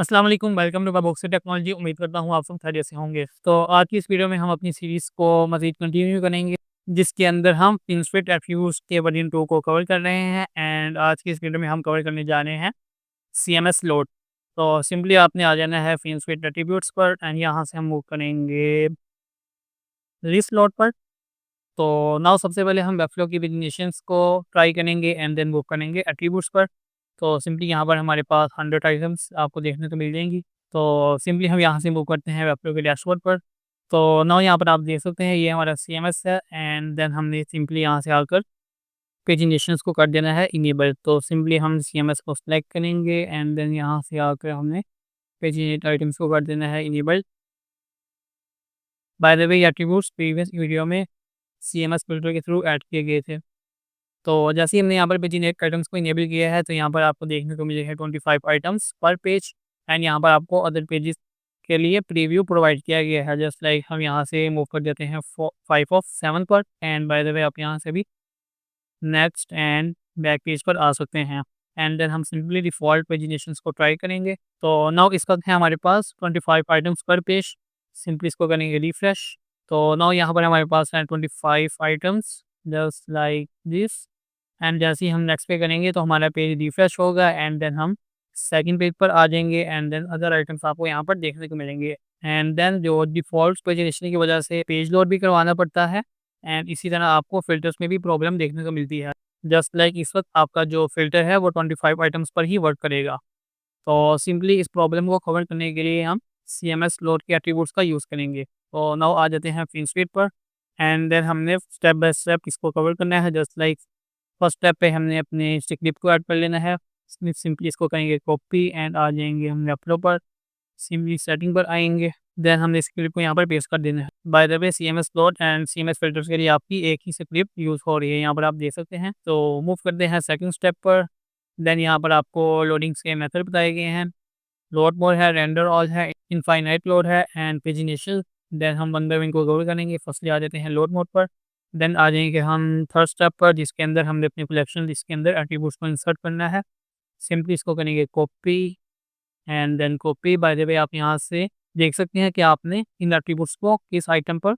अस्सलाम वालेकुम, welcome to boxy technology. उम्मीद करता हूँ आप सब खैरियत से होंगे। तो आज की इस वीडियो में हम अपनी सीरीज़ को मज़ीद कंटिन्यू करेंगे, जिसके अंदर हम फिनस्विफ्ट एट्रीब्यूट्स के वर्जन 2 को कवर कर रहे हैं एंड आज की इस वीडियो में हम कवर करने जा रहे हैं सीएमएस लोड। तो सिंपली आपने आ जाना है फिनस्विफ्ट एट्रीब्यूट्स पर एंड यहाँ से हम मूव करेंगे लिस्ट लोड पर। तो नाउ सबसे पहले हम वेबफ्लो की वेरिएशंस को ट्राई करेंगे एंड देन मूव करेंगे एट्रीब्यूट्स पर। तो सिंपली यहाँ पर हमारे पास 100 आइटम्स आपको देखने को मिल जाएंगी। तो सिंपली हम यहाँ से मूव करते हैं वेबफ्लो के डैशबोर्ड पर। तो नाउ यहाँ पर आप देख सकते हैं ये हमारा सीएमएस है एंड देन हमने सिंपली यहाँ से आकर पेजिनेशंस को कर देना है इनेबल। तो सिंपली हम सीएमएस को सिलेक्ट करेंगे एंड देन यहाँ से आकर हमने पेजिनेट आइटम्स को कर देना है enable. Bye the way attributes previous video में सीएमएस फिल्टर के थ्रू ऐड किए गए थे। तो जैसे ही हमने यहाँ पर पेजिनेट आइटम्स को इनेबल किया है तो यहाँ पर आपको देखने को मिलेगा 25 आइटम्स पर पेज एंड यहाँ पर आपको अदर पेजेस के लिए प्रीव्यू प्रोवाइड किया गया है। जस्ट लाइक हम यहाँ से मूव कर देते हैं 5 ऑफ 7 पर एंड बाय द वे आप यहाँ से भी नेक्स्ट एंड बैक पेज पर आ सकते हैं एंड देन हम सिंपली डिफ़ॉल्ट पेजिनेशंस को ट्राई करेंगे। तो नाउ इस वक्त है हमारे पास 25 आइटम्स पर पेज। सिंपली इसको करेंगे रिफ्रेश। तो नाउ यहाँ पर हमारे पास है 25 items just like this and जैसे ही हम नेक्स्ट पे करेंगे तो हमारा पेज रिफ्रेश होगा एंड देन हम सेकंड पेज पर आ जाएंगे एंड देन अदर आइटम्स आपको यहाँ पर देखने को मिलेंगे एंड देन जो डिफ़ॉल्ट पेजिनेशन की वजह से पेज लोड भी करवाना पड़ता है एंड इसी तरह आपको फ़िल्टर्स में भी प्रॉब्लम देखने को मिलती है। जस्ट लाइक इस वक्त आपका जो फ़िल्टर है वो 25 आइटम्स पर ही वर्क करेगा। तो सिंपली इस प्रॉब्लम को कवर करने के लिए हम सीएमएस लोड के एट्रीब्यूट्स का यूज़ करेंगे। तो नाउ आ जाते हैं फिनस्विफ्ट पर एंड देन हमने स्टेप बाय स्टेप इसको कवर करना है। जस्ट लाइक फर्स्ट स्टेप पे हमने अपने स्क्रिप्ट को ऐड कर लेना है। सिंपली इसको करेंगे कॉपी एंड आ जाएंगे हम लैपटॉप पर। सिंपली सेटिंग पर आएंगे देन हमने स्क्रिप्ट को यहाँ पर पेस्ट कर देना है। Bye the way CMS load and CMS filters के लिए आपकी एक ही स्क्रिप्ट यूज़ हो रही है, यहाँ पर आप देख सकते हैं। तो मूव करते हैं सेकंड स्टेप पर। देन यहाँ पर आपको लोडिंग्स के मेथड बताए गए हैं। लोड मोड है, रेंडर ऑल है, इनफाइनाइट लोड है एंड पेजिनेशन। देन हम वन बाय वन को कवर करेंगे। फर्स्टली आ जाते हैं लोड मोड पर। देन आ जाएंगे हम थर्ड स्टेप पर जिसके अंदर हमने अपनी कलेक्शन इसके अंदर एट्रीब्यूट्स को इंसर्ट करना है। सिंपली इसको करेंगे copy and then copy. By the way आप यहाँ से देख सकते हैं कि आपने इन एट्रीब्यूट्स को किस आइटम पर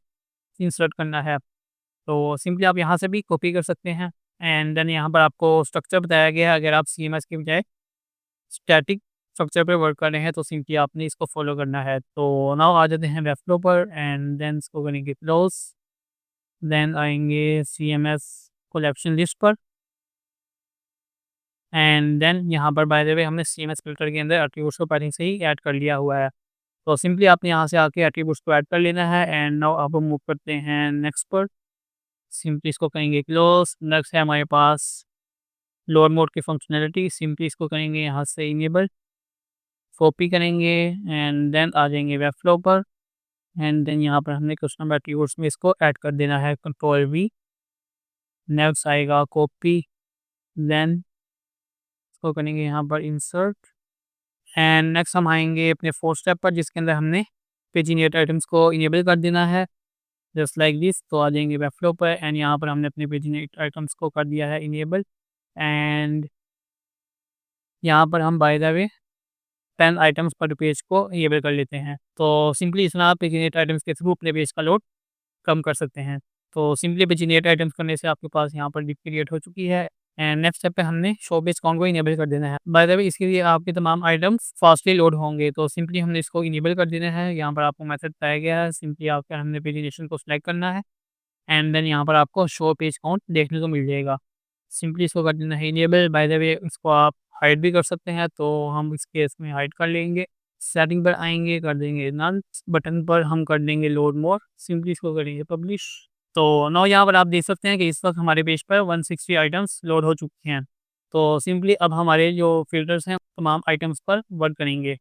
इंसर्ट करना है। तो सिंपली आप यहाँ से भी कॉपी कर सकते हैं एंड देन यहाँ पर आपको स्ट्रक्चर बताया गया है। अगर आप सीएमएस के बजाय स्टैटिक स्ट्रक्चर पे वर्क कर रहे हैं तो सिंपली आपने इसको फॉलो करना है। तो नाउ आ जाते हैं वेबफ्लो पर एंड देन इसको करेंगे क्लोज। देन आएंगे सीएमएस कलेक्शन लिस्ट पर एंड देन यहाँ पर बाय द वे हमने सीएमएस फिल्टर के अंदर एट्रीब्यूट्स को पहले से ही ऐड कर लिया हुआ है। तो सिंपली आपने यहाँ से आके एट्रीब्यूट्स को ऐड कर लेना है एंड नाउ अब हम मूव करते हैं नेक्स्ट पर। सिंपली इसको करेंगे क्लोज। नेक्स्ट है हमारे पास लोड मोड की फंक्शनैलिटी। सिंपली इसको करेंगे यहाँ से इनेबल, कॉपी करेंगे एंड देन आ जाएंगे वेबफ्लो पर एंड देन यहाँ पर हमने कस्टम एट्रीब्यूट्स में इसको ऐड कर देना है। Control we. नेक्स्ट आएगा कॉपी। देन इसको करेंगे यहाँ पर इंसर्ट एंड नेक्स्ट हम आएंगे अपने फोर्थ स्टेप पर जिसके अंदर हमने पेजिनेट आइटम्स को इनेबल कर देना है जस्ट लाइक दिस। तो आ जाएंगे वेबफ्लो पर एंड यहाँ पर हमने अपने पेजिनेट आइटम्स को कर दिया है इनेबल एंड यहाँ पर हम बाय द वे 10 आइटम्स पर पेज को इनेबल कर लेते हैं। तो सिंपली इस तरह आप पेजिनेट आइटम्स के थ्रू अपने पेज का लोड कम कर सकते हैं। तो सिंपली पेजिनेट आइटम्स करने से आपके पास यहाँ पर डिप क्रिएट हो चुकी है एंड नेक्स्ट स्टेप पे हमने शो पेज काउंट को इनेबल कर देना है। बाय द वे इसके लिए आपके तमाम आइटम्स फास्टली लोड होंगे तो सिंपली हमने इसको इनेबल कर देना है। यहाँ पर आपको मेथड बताया गया है। सिंपली आपका हमने पेजिनेशन को सिलेक्ट करना है एंड देन यहाँ पर आपको शो पेज काउंट देखने को मिल जाएगा। सिंपली इसको कर देना है इनेबल। बाय द वे इसको आप हाइड भी कर सकते हैं तो हम इस केस में हाइड कर लेंगे। सेटिंग पर आएंगे कर देंगे नन। बटन पर हम कर देंगे लोड मोर। सिंपली इसको करेंगे पब्लिश। तो नाउ यहाँ पर आप देख सकते हैं कि इस वक्त हमारे पेज पर 160 आइटम्स लोड हो चुके हैं। तो सिंपली अब हमारे जो फ़िल्टर्स हैं तमाम आइटम्स पर वर्क करेंगे।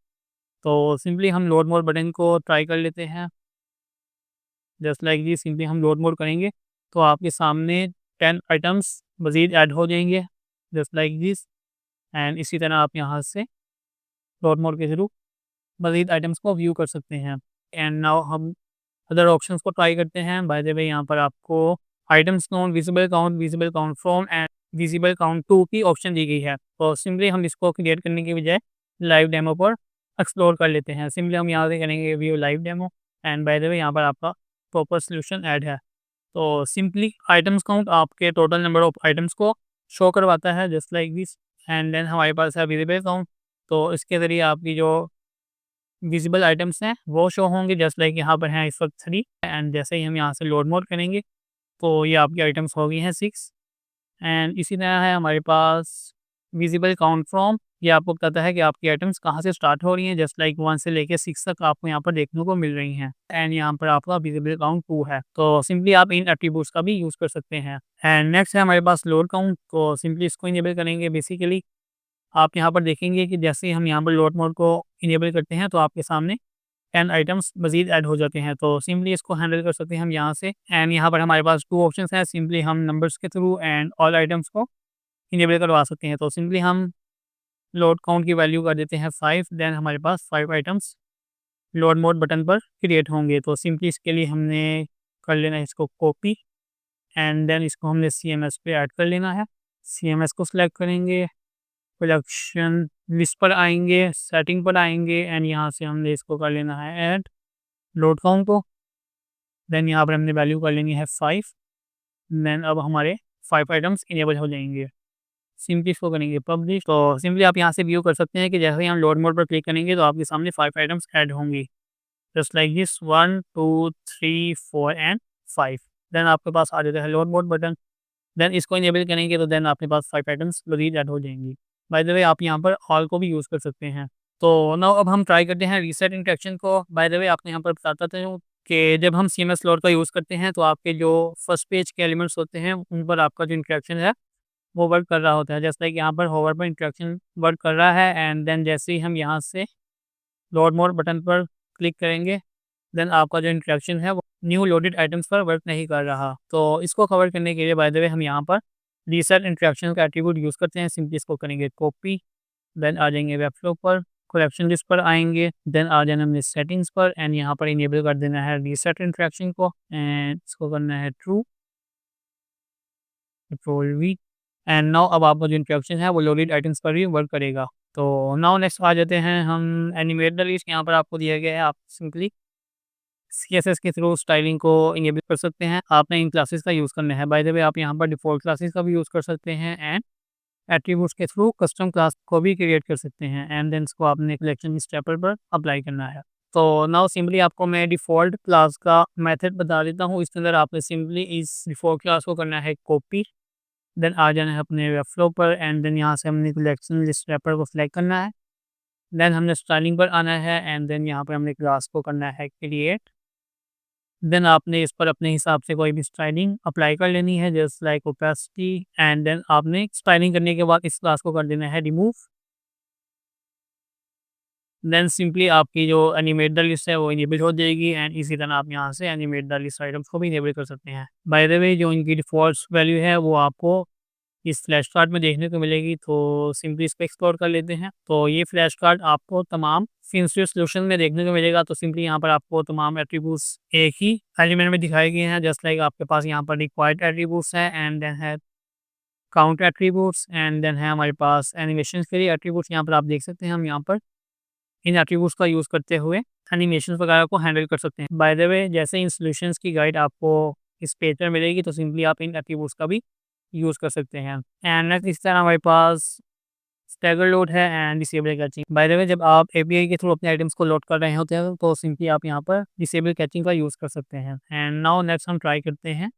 तो सिंपली हम लोड मोर बटन को ट्राई कर लेते हैं। जस्ट लाइक दिस सिंपली हम लोड मोर करेंगे तो आपके सामने 10 आइटम्स मज़ीद ऐड हो जाएंगे जस्ट लाइक दिस एंड इसी तरह आप यहाँ से लोड मोर के थ्रू मज़ीद आइटम्स को व्यू कर सकते हैं। एंड नाउ हम अदर ऑप्शंस को ट्राई करते हैं। बाय द वे यहाँ पर आपको items count, visible count from and visible count to की ऑप्शन दी गई है। तो सिंपली हम इसको क्रिएट करने के बजाय लाइव डेमो पर एक्सप्लोर कर लेते हैं। सिंपली हम यहाँ से करेंगे view live demo and by the way यहाँ पर आपका प्रॉपर सॉल्यूशन ऐड है। तो सिंपली आइटम्स काउंट आपके टोटल नंबर ऑफ आइटम्स को शो करवाता है just like this. And then हमारे पास है विजिबल काउंट। तो इसके ज़रिए आपकी जो विजिबल आइटम्स हैं वो शो होंगे जस्ट लाइक यहाँ पर हैं इस वक्त 3। एंड जैसे ही हम यहाँ से लोड मोड करेंगे तो ये आपकी आइटम्स हो गई हैं 6। एंड इसी तरह है हमारे पास विजिबल काउंट फ्रॉम। ये आपको बताता है कि आपकी आइटम्स कहाँ से स्टार्ट हो रही हैं जस्ट लाइक 1 से लेके 6 तक आपको यहाँ पर देखने को मिल रही हैं। एंड यहाँ पर आपका विजिबल काउंट 2 है। तो सिंपली आप इन एट्रीब्यूट्स का भी यूज़ कर सकते हैं। एंड नेक्स्ट है हमारे पास लोड काउंट। तो सिंपली इसको इनेबल करेंगे। बेसिकली आप यहाँ पर देखेंगे कि जैसे ही हम यहाँ पर लोड मोड को इनेबल करते हैं तो आपके सामने 10 आइटम्स मज़ीद ऐड हो जाते हैं। तो सिंपली इसको हैंडल कर सकते हैं हम यहाँ से। एंड यहाँ पर हमारे पास 2 ऑप्शंस हैं। सिंपली हम नंबर्स के थ्रू एंड ऑल आइटम्स को इनेबल करवा सकते हैं। तो सिंपली हम लोड काउंट की वैल्यू कर देते हैं 5। देन हमारे पास 5 आइटम्स लोड मोड बटन पर क्रिएट होंगे। तो सिंपली इसके लिए हमने कर लेना है इसको कॉपी एंड देन इसको हमने CMS पे ऐड कर लेना है। CMS को सिलेक्ट करेंगे, कलेक्शन लिस्ट पर आएँगे, सेटिंग पर आएँगे एंड यहाँ से हमने इसको कर लेना है ऐड लोड काउंट को। देन यहाँ पर हमने वैल्यू कर लेनी है 5। देन अब हमारे 5 आइटम्स इनेबल हो जाएँगे। सिंपली इसको करेंगे पब्लिश। तो सिंपली आप यहाँ से व्यू कर सकते हैं कि जैसे ही हम लोड मोड पर क्लिक करेंगे तो आपके सामने 5 आइटम्स ऐड होंगी just like this 1 2 3 4 and 5। Then आपके पास आ जाता है लोड मोड बटन। देन इसको इनेबल करेंगे तो देन आपके पास 5 आइटम्स मज़ीद ऐड हो जाएंगी। बाय द वे आप यहाँ पर ऑल को भी यूज़ कर सकते हैं। तो नाउ अब हम ट्राई करते हैं रीसेट इंटरेक्शन को। बाय द वे आपको यहाँ पर बताता हूँ कि जब हम CMS लोड का यूज़ करते हैं तो आपके जो फर्स्ट पेज के एलिमेंट्स होते हैं उन पर आपका जो इंटरेक्शन है वो वर्क कर रहा होता है। जैसे कि यहाँ पर होवर पर इंटरेक्शन वर्क कर रहा है एंड देन जैसे ही हम यहाँ से लोड मोर बटन पर क्लिक करेंगे देन आपका जो इंटरेक्शन है वो न्यू लोडेड आइटम्स पर वर्क नहीं कर रहा। तो इसको कवर करने के लिए बाय द वे हम यहाँ पर रीसेट इंटरेक्शन का एट्रीब्यूट यूज़ करते हैं। सिंपली इसको करेंगे कॉपी। देन आ जाएंगे वेब फ्लो पर, कलेक्शन लिस्ट पर आएंगे। देन आ जाना हमने सेटिंग्स पर एंड यहाँ पर इनेबल कर देना है रीसेट इंटरेक्शन को एंड इसको करना है true, control V. And now अब आपका जो इंटरेक्शन है वो लोडेड आइटम्स पर ही वर्क करेगा। तो नाउ नेक्स्ट आ जाते हैं हम एनिमेट द लिस्ट। यहाँ पर आपको दिया गया है आप सिंपली CSS के थ्रू स्टाइलिंग को इनेबल कर सकते हैं। आपने इन क्लासेस का यूज़ करना है। बाय द वे आप यहाँ पर डिफ़ॉल्ट क्लासेस का भी यूज़ कर सकते हैं एंड एट्रीब्यूट्स के थ्रू कस्टम क्लास को भी क्रिएट कर सकते हैं एंड देन इसको आपने कलेक्शन स्टेपर पर अप्लाई करना है। तो नाउ सिंपली आपको मैं डिफ़ॉल्ट क्लास का मेथड बता देता हूँ। इसके अंदर आपने सिंपली इस डिफ़ॉल्ट क्लास को करना है कॉपी। देन आ जाना है अपने वेब फ्लो पर एंड देन यहाँ से हमने कलेक्शन स्टेपर को सिलेक्ट करना है। देन हमने स्टाइलिंग पर आना है एंड देन यहाँ पर हमने क्लास को करना है क्रिएट। देन आपने इस पर अपने हिसाब से कोई भी स्टाइलिंग अप्लाई कर लेनी है just like opacity and then आपने स्टाइलिंग करने के बाद इस क्लास को कर देना है रिमूव। देन सिंपली आपकी जो एनिमेट द लिस्ट है वो इनेबल हो जाएगी एंड इसी तरह आप यहाँ से एनिमेट द लिस्ट आइटम्स को भी इनेबल कर सकते हैं। बाय द वे जो इनकी डिफ़ॉल्ट वैल्यू है वो आपको इस फ्लैश कार्ड में देखने को मिलेगी। तो सिंपली इसको एक्सप्लोर कर लेते हैं। तो ये फ्लैश कार्ड आपको तमाम फिनस्यूर सॉल्यूशन में देखने को मिलेगा। तो सिंपली यहाँ पर आपको तमाम एट्रीब्यूट्स एक ही एलिमेंट में दिखाए गए हैं जस्ट लाइक आपके पास यहाँ पर रिक्वायर्ड एट्रीब्यूट्स है एंड देन है काउंट एट्रीब्यूट्स एंड देन है हमारे पास एनिमेशन के लिए एट्रीब्यूट्स। यहाँ पर आप देख सकते हैं हम यहाँ पर इन एट्रीब्यूट्स का यूज़ करते हुए एनिमेशन वगैरह को हैंडल कर सकते हैं। बाय द वे जैसे इन सॉल्यूशंस की गाइड आपको इस पेज पर मिलेगी तो सिंपली आप इन एट्रीब्यूट्स का भी यूज़ कर सकते हैं। एंड नेक्स्ट इस तरह हमारे पास स्टैगर लोड है and disable catching. Bye the वे जब आप API के थ्रू अपने आइटम्स को लोड कर रहे होते हैं तो सिंपली आप यहाँ पर डिसेबल कैचिंग का यूज़ कर सकते हैं। एंड नाउ नेक्स्ट हम ट्राई करते हैं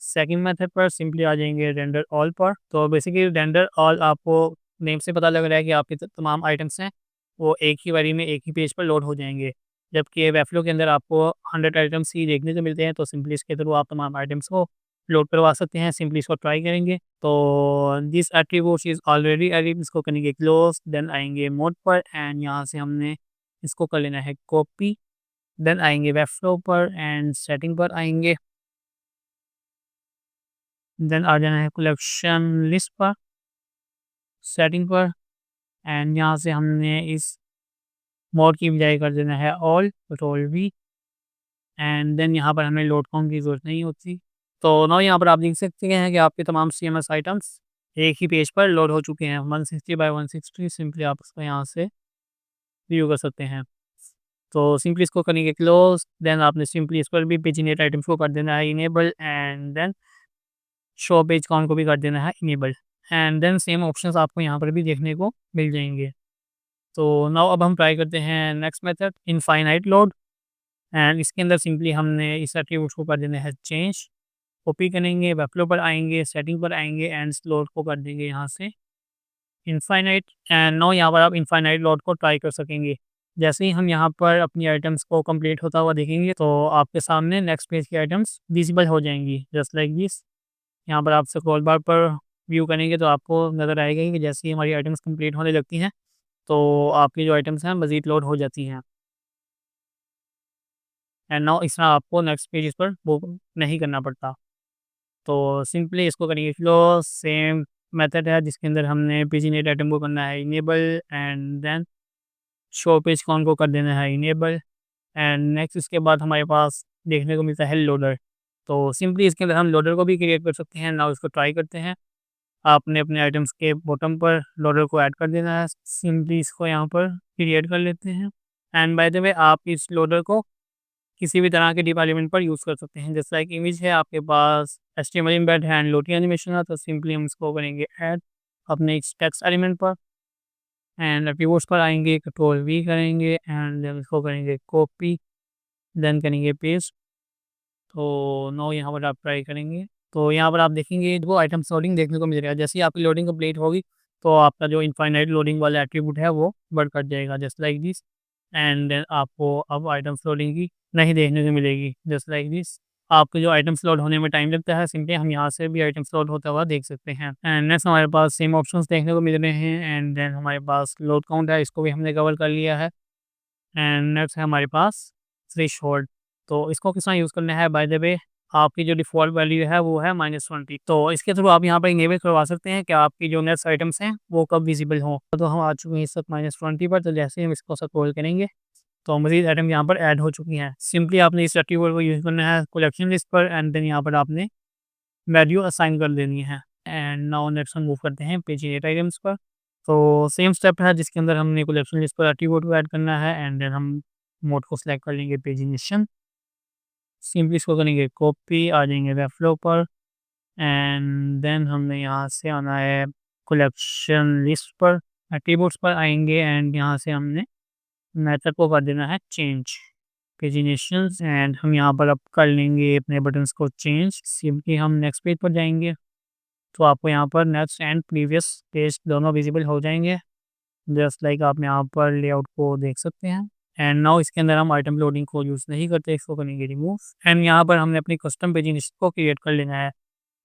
सेकंड मेथड पर। सिंपली आ जाएंगे रेंडर ऑल पर। तो बेसिकली रेंडर ऑल आपको नेम से पता लग रहा है कि आपके तमाम आइटम्स हैं वो एक ही बारी में एक ही पेज पर लोड हो जाएंगे। जबकि वेबफ्लो के अंदर आपको 100 आइटम्स ही देखने को मिलते हैं। तो सिंपली इसके थ्रू आप तमाम आइटम्स को लोड करवा सकते हैं। सिंपली इसको ट्राई करेंगे। तो this attribute is already edit. इसको करेंगे क्लोज। देन आएंगे मोड पर एंड यहाँ से हमने इसको कर लेना है कॉपी। देन आएंगे वेबफ्लो पर एंड सेटिंग पर आएंगे। देन आ जाना है कलेक्शन लिस्ट पर, सेटिंग पर एंड यहाँ से हमने इस मोड की बजाय कर देना है all, control V and then यहाँ पर हमें लोड काउंट की ज़रूरत नहीं होती। तो नाउ यहाँ पर आप देख सकते हैं कि आपके तमाम CMS आइटम्स एक ही पेज पर लोड हो चुके हैं 160 बाय 160। सिंपली आप इसको यहाँ से व्यू कर सकते हैं। तो सिंपली इसको करेंगे क्लोज, देन आपने सिंपली इस पर भी पेजिनेट आइटम्स को कर देना है enable, and then show page count को भी कर देना है enable, and then same options आपको यहाँ पर भी देखने को मिल जाएंगे। तो नाउ अब हम ट्राई करते हैं next method infinite load, and इसके अंदर सिंपली हमने इस एट्रीब्यूट को कर देना है चेंज। कॉपी करेंगे, वेबफ्लो पर आएंगे, सेटिंग पर आएंगे, एंड स्लोट को कर देंगे यहाँ से इनफाइनाइट, एंड नाउ यहाँ पर आप इनफाइनाइट लोड को ट्राई कर सकेंगे। जैसे ही हम यहाँ पर अपनी आइटम्स को कंप्लीट होता हुआ देखेंगे तो आपके सामने नेक्स्ट पेज की आइटम्स विजिबल हो जाएंगी जस्ट लाइक दिस। यहाँ पर आप स्क्रॉल बार पर व्यू करेंगे तो आपको नज़र आएगा कि जैसे ही हमारी आइटम्स कंप्लीट होने लगती हैं तो आपकी जो आइटम्स हैं मज़ीद लोड हो जाती हैं, एंड नाउ इस तरह आपको नेक्स्ट पेज पर वो नहीं करना पड़ता। तो सिंपली इसको करेंगे क्लोज, सेम मेथड है जिसके अंदर हमने पेजिनेट आइटम को करना है enable, and then show page count को कर देना है इनेबल, एंड नेक्स्ट इसके बाद हमारे पास देखने को मिलता है लोडर। तो सिंपली इसके अंदर हम लोडर को भी क्रिएट कर सकते हैं। नाउ इसको ट्राई करते हैं। आपने अपने आइटम्स के बॉटम पर लोडर को ऐड कर देना है, सिंपली इसको यहाँ पर क्रिएट कर लेते हैं। एंड बाय द वे आप इस लोडर को किसी भी तरह के डिप एलिमेंट पर यूज़ कर सकते हैं। जैसा एक इमेज है आपके पास, एचटीएमएल एम्बेड है एंड लोटी एनिमेशन है, तो सिंपली हम इसको करेंगे ऐड अपने इस टेक्स्ट एलिमेंट पर, एंड एट्रीब्यूट्स पर आएंगे, कंट्रोल वी करेंगे, एंड देन इसको करेंगे कॉपी, देन करेंगे पेस्ट। तो नो यहाँ पर आप ट्राई करेंगे तो यहाँ पर आप देखेंगे वो आइटम्स लोडिंग देखने को मिल रहा है। जैसे ही आपकी लोडिंग कंप्लीट होगी तो आपका जो इनफाइनाइट लोडिंग वाला एट्रीब्यूट है वो बढ़ कर जाएगा just like this, and then आपको अब आइटम्स लोडिंग की नहीं देखने को मिलेगी जस्ट लाइक दिस। आपके जो आइटम्स लोड होने में टाइम लगता है सिंपली हम यहाँ से भी आइटम्स लोड होता हुआ देख सकते हैं। एंड नेक्स्ट हमारे पास सेम ऑप्शंस देखने को मिल रहे हैं, एंड देन हमारे पास लोड काउंट है, इसको भी हमने कवर कर लिया है। एंड नेक्स्ट है हमारे पास थ्रेशोल्ड। तो इसको किस तरह यूज़ करना है, बाय द वे आपकी जो डिफ़ॉल्ट वैल्यू है वो है -20। तो इसके थ्रू आप यहाँ पर इनेबल करवा सकते हैं कि आपकी जो नेक्स्ट आइटम्स हैं वो कब विजिबल हों। तो हम आ चुके हैं इस वक्त -20 पर, तो जैसे ही हम इसको स्क्रॉल करेंगे तो मज़ीद आइटम यहाँ पर ऐड हो चुकी हैं। सिंपली आपने इस एट्रीब्यूट को यूज़ करना है कलेक्शन लिस्ट पर, एंड देन यहाँ पर आपने वैल्यू असाइन कर देनी है। एंड नाउ नेक्स्ट हम मूव करते हैं पेज आइटम्स पर। तो सेम स्टेप है जिसके अंदर हमने कलेक्शन लिस्ट पर एट्रीब्यूट को ऐड करना है, एंड देन हम मोड को सिलेक्ट कर लेंगे पेजिनेशन, सिंपली इसको करेंगे कॉपी, आ जाएंगे वेबफ्लो पर, एंड देन हमने यहाँ से आना है कलेक्शन लिस्ट पर, एट्रीब्यूट्स पर आएंगे, एंड यहाँ से हमने मेथड को कर देना है चेंज पेजिनेशंस, एंड हम यहाँ पर अब कर लेंगे अपने बटन्स को चेंज। सिंपली हम नेक्स्ट पेज पर जाएंगे तो आपको यहाँ पर नेक्स्ट एंड प्रीवियस पेज दोनों विजिबल हो जाएंगे जस्ट लाइक आप यहाँ पर लेआउट को देख सकते हैं। एंड नाउ इसके अंदर हम आइटम लोडिंग को यूज़ नहीं करते, इसको करेंगे रिमूव, एंड यहाँ पर हमने अपनी कस्टम पेजिंग को क्रिएट कर लेना है।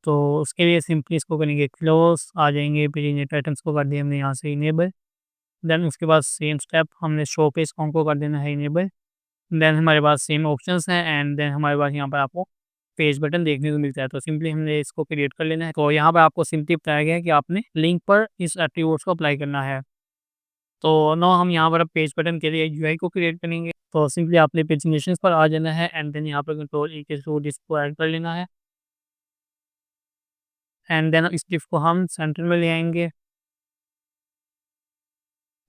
तो उसके लिए सिंपली इसको करेंगे क्लोज, आ जाएंगे पेजिंग आइटम्स को कर दिया हमने यहाँ से इनेबल, देन उसके बाद सेम स्टेप हमने शो पेज काउंट को कर देना है इनेबल, देन हमारे पास सेम ऑप्शंस हैं, एंड देन हमारे पास यहाँ पर आपको पेज बटन देखने को मिलता है। तो सिंपली हमने इसको क्रिएट कर लेना है। तो यहाँ पर आपको सिंपली बताया गया है कि आपने लिंक पर इस एट्रीब्यूट्स को अप्लाई करना है। तो नो हम यहाँ पर अब पेज बटन के लिए यूआई को क्रिएट करेंगे। तो सिंपली आपने पेजिनेशंस पर आ जाना है, एंड देन यहाँ पर कंट्रोल ई के थ्रू इसको ऐड कर लेना है, एंड देन इस डिफ को हम सेंटर में ले आएंगे।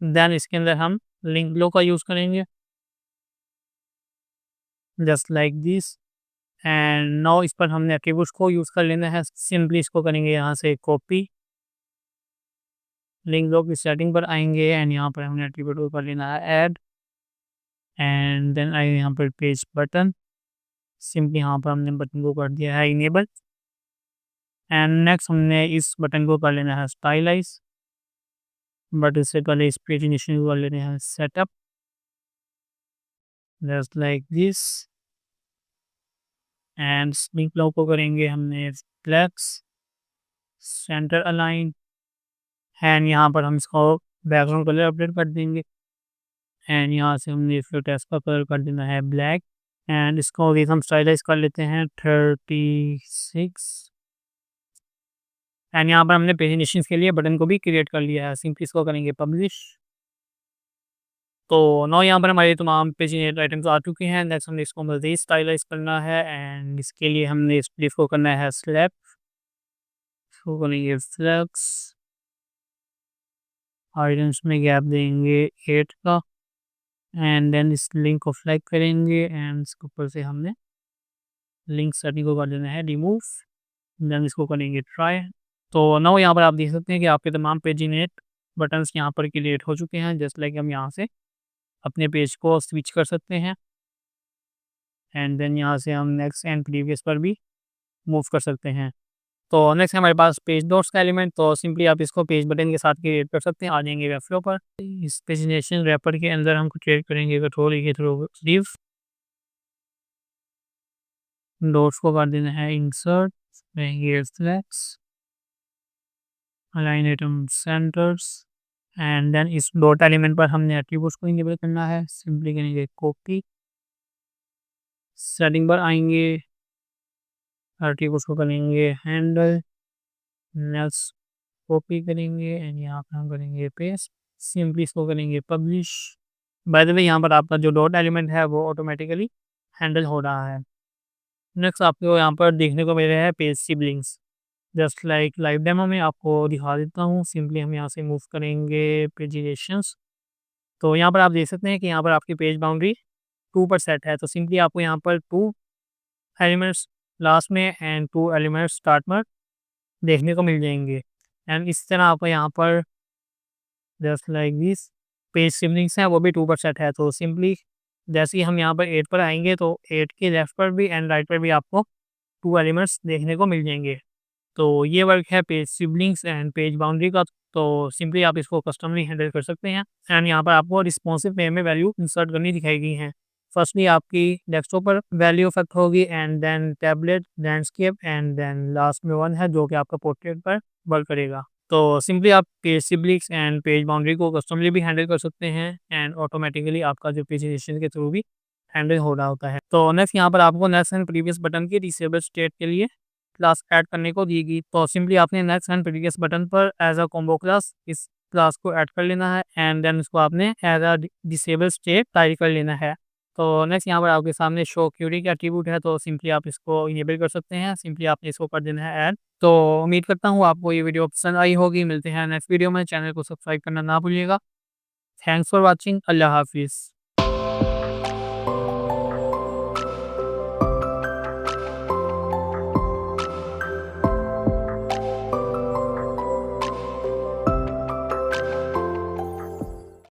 देन इसके अंदर हम लिंक ब्लो का यूज़ करेंगे just like this, and now इस पर हमने एट्रीब्यूट्स को यूज़ कर लेना है। सिंपली इसको करेंगे यहाँ से कॉपी, लिंक ब्लो की सेटिंग पर आएंगे, एंड यहाँ पर हमने एट्रीब्यूट को कर लेना है ऐड, एंड देन आए यहाँ पर पेज बटन, सिंपली यहाँ पर हमने बटन को कर दिया है इनेबल, एंड नेक्स्ट हमने इस बटन को कर लेना है स्टाइलाइज, बट इससे पहले इस पेज इनिशियल को कर लेते हैं setup just like this, and link blow को करेंगे हमने फ्लेक्स सेंटर अलाइन, एंड यहाँ पर हम इसको बैकग्राउंड कलर अपडेट कर देंगे, एंड यहाँ से हमने इसको टेक्स्ट का कलर कर देना है ब्लैक, एंड इसको भी हम स्टाइलाइज कर लेते हैं 36, एंड यहाँ पर हमने प्रेजेंटेशन के लिए बटन को भी क्रिएट कर लिया है। सिंपली इसको करेंगे पब्लिश। तो नो यहाँ पर हमारे तमाम पेज आइटम्स आ चुके हैं। नेक्स्ट हमने इसको मज़ीद स्टाइलाइज करना है, एंड इसके लिए हमने इस डिफ को करना है स्लैप, इसको करेंगे फ्लेक्स, आइटम्स में गैप देंगे 8 का, एंड देन इस लिंक को फ्लैग करेंगे एंड इसके ऊपर से हमने लिंक सेटिंग को कर देना है रिमूव, देन इसको करेंगे ट्राई। तो नाउ यहाँ पर आप देख सकते हैं कि आपके तमाम पेजिनेट बटन्स यहाँ पर क्रिएट हो चुके हैं। जस्ट लाइक हम यहाँ से अपने पेज को स्विच कर सकते हैं एंड देन यहाँ से हम नेक्स्ट एंड प्रीवियस पर भी मूव कर सकते हैं। तो नेक्स्ट है हमारे पास पेज डॉट्स का एलिमेंट। तो सिंपली आप इसको पेज बटन के साथ क्रिएट कर सकते हैं। आ जाएंगे वेब फ्लो पर, इस पेजिनेशन रैपर के अंदर हम क्रिएट करेंगे कंट्रोल के थ्रू लीव, डॉट्स को कर देना है इंसर्ट, रहेंगे flex, align item centers and then इस डॉट एलिमेंट पर हमने एट्रीब्यूट्स को इनेबल करना है। सिंपली करेंगे कॉपी, सेटिंग पर आएंगे, एट्रीब्यूट्स को करेंगे हैंडल, नेक्स्ट कॉपी करेंगे एंड यहाँ पर हम करेंगे पेस्ट, सिंपली इसको करेंगे पब्लिश। बाय द वे यहाँ पर आपका जो डॉट एलिमेंट है वो ऑटोमेटिकली हैंडल हो रहा है। नेक्स्ट आपको यहाँ पर देखने को मिल रहा है page siblings, just like live demo में आपको दिखा देता हूँ। सिंपली हम यहाँ से मूव करेंगे पेजिनेशंस। तो यहाँ पर आप देख सकते हैं कि यहाँ पर आपकी पेज बाउंड्री 2 पर सेट है। तो सिंपली आपको यहाँ पर 2 एलिमेंट्स लास्ट में एंड 2 एलिमेंट्स स्टार्ट में देखने को मिल जाएंगे एंड इस तरह आपको यहाँ पर just like this page siblings हैं वो भी 2 पर सेट है। तो सिंपली जैसे ही हम यहाँ पर 8 पर आएंगे तो 8 के लेफ्ट पर भी एंड राइट पर भी आपको 2 एलिमेंट्स देखने को मिल जाएंगे। तो ये वर्क है page siblings and page boundary का। तो सिंपली आप इसको कस्टमली हैंडल कर सकते हैं एंड यहाँ पर आपको रिस्पॉन्सिव वे में वैल्यू इंसर्ट करनी दिखाई गई है। फर्स्टली आपकी डेस्कटॉप पर वैल्यू इफेक्ट होगी and then tablet, landscape and then last में 1 है जो कि आपका पोर्ट्रेट पर वर्क करेगा। तो सिंपली आप page siblings and page boundary को कस्टमली भी हैंडल कर सकते हैं एंड ऑटोमेटिकली आपका जो पेजिनेशन के थ्रू भी हैंडल हो रहा होता है। तो नेक्स्ट यहाँ पर आपको नेक्स्ट एंड प्रीवियस बटन के डिसेबल स्टेट के लिए क्लास ऐड करने को दी। तो सिंपली आपने नेक्स्ट एंड प्रीवियस बटन पर एज अ कॉम्बो क्लास इस क्लास को ऐड कर लेना है एंड देन इसको आपने as a disable state type कर लेना है। तो नेक्स्ट यहाँ पर आपके सामने शो क्यूरी का एट्रीब्यूट है। तो सिंपली आप इसको इनेबल कर सकते हैं। सिंपली आपने इसको कर देना है ऐड। तो उम्मीद करता हूँ आपको ये वीडियो पसंद आई होगी। मिलते हैं नेक्स्ट वीडियो में। चैनल को सब्सक्राइब करना ना भूलिएगा। Thanks for watching. अल्लाह हाफिज़।